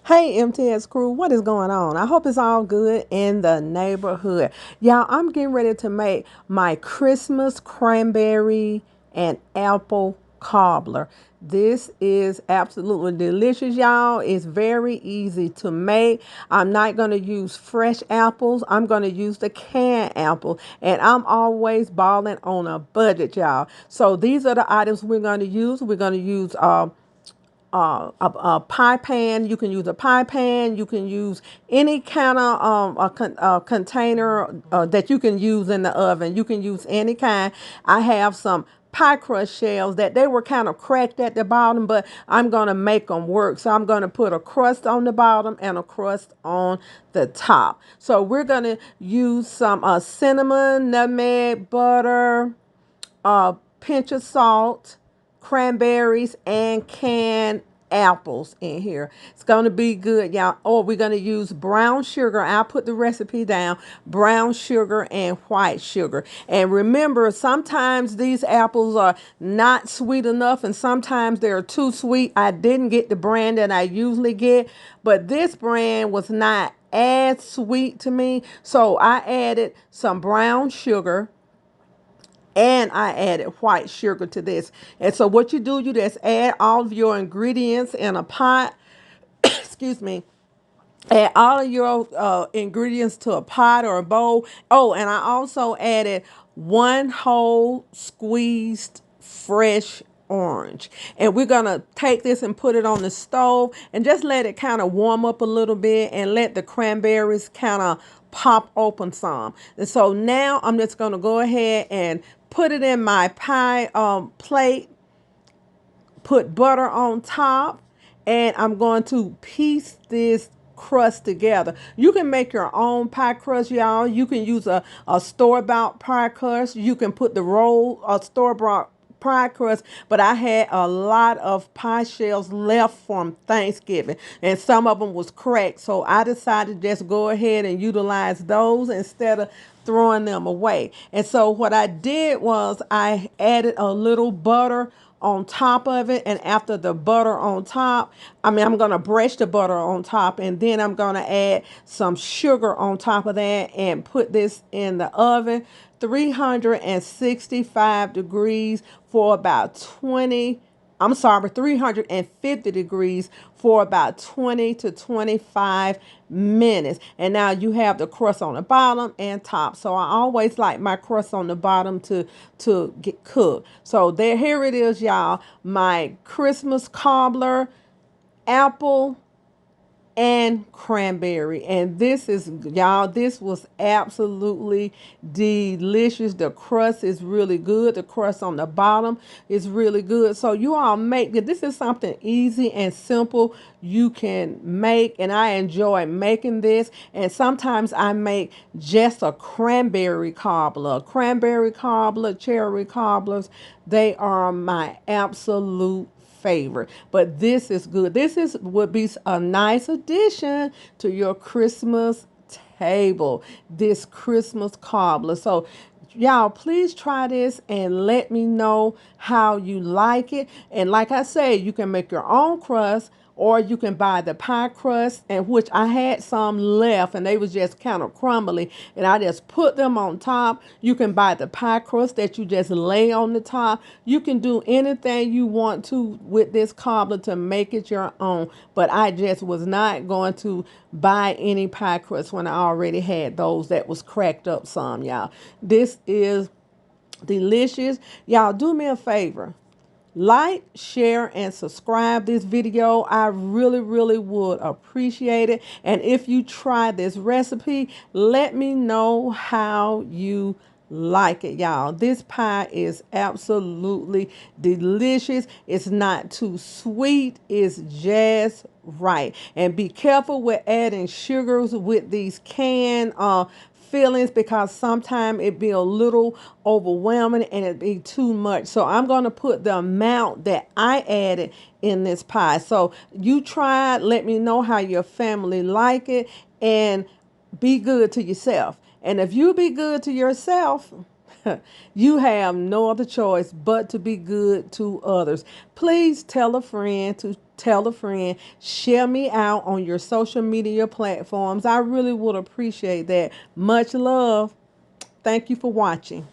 Hey, MTS crew, what is going on? I hope it's all good in the neighborhood. Y'all, I'm getting ready to make my Christmas cranberry and apple cobbler. This is absolutely delicious, y'all. It's very easy to make. I'm not going to use fresh apples. I'm going to use the canned apple. And I'm always balling on a budget, y'all. So these are the items we're going to use. We're going to use a pie pan. You can use a pie pan. You can use any kind of container that you can use in the oven. You can use any kind. I have some pie crust shells that they were kind of cracked at the bottom, but I'm going to make them work. So I'm going to put a crust on the bottom and a crust on the top. So we're going to use some cinnamon, nutmeg, butter, a pinch of salt, cranberries, and canned apples in here. It's going to be good, y'all. Oh, we're going to use brown sugar. I'll put the recipe down. Brown sugar and white sugar. And remember, sometimes these apples are not sweet enough and sometimes they're too sweet. I didn't get the brand that I usually get, but this brand was not as sweet to me. So I added some brown sugar and I added white sugar to this. And so what you just add all of your ingredients in a pot. Excuse me. Add all of your ingredients to a pot or a bowl. Oh, and I also added one whole squeezed fresh orange. And we're going to take this and put it on the stove and just let it kind of warm up a little bit and let the cranberries kind of pop open some. And so now I'm just going to go ahead and put it in my pie plate, put butter on top, and I'm going to piece this crust together. You can make your own pie crust, y'all. You can use a store-bought pie crust. You can put the roll store-bought pie crust, but I had a lot of pie shells left from Thanksgiving and some of them was cracked, so I decided to just go ahead and utilize those instead of throwing them away. And so what I did was I added a little butter on top of it, and after the butter on top, I'm going to brush the butter on top, and then I'm going to add some sugar on top of that and put this in the oven 365 degrees for about 350 degrees for about 20 to 25 minutes. And now you have the crust on the bottom and top. So I always like my crust on the bottom to get cooked. So here it is, y'all. My Christmas cobbler, apple, and cranberry. And this is, y'all, this was absolutely delicious. The crust is really good. The crust on the bottom is really good. So you all make it. This is something easy and simple you can make, and I enjoy making this. And sometimes I make just a cranberry cobbler, cherry cobblers. They are my absolute favorite. But this is good. Would be a nice addition to your Christmas table. This Christmas cobbler. So y'all, please try this and let me know how you like it. And like I say, you can make your own crust or you can buy the pie crust, and which I had some left and they was just kind of crumbly, and I just put them on top. You can buy the pie crust that you just lay on the top. You can do anything you want to with this cobbler to make it your own, but I just was not going to buy any pie crust when I already had those that was cracked up some, y'all. This is delicious. Y'all, do me a favor. Like, share, and subscribe this video. I really would appreciate it. And if you try this recipe, let me know how you like it, y'all. This pie is absolutely delicious. It's not too sweet. It's just right. And be careful with adding sugars with these canned feelings, because sometimes it be a little overwhelming and it be too much. So I'm going to put the amount that I added in this pie. So you try it, let me know how your family like it, and be good to yourself. And if you be good to yourself, you have no other choice but to be good to others. Please tell a friend to tell a friend, share me out on your social media platforms. I really would appreciate that. Much love. Thank you for watching.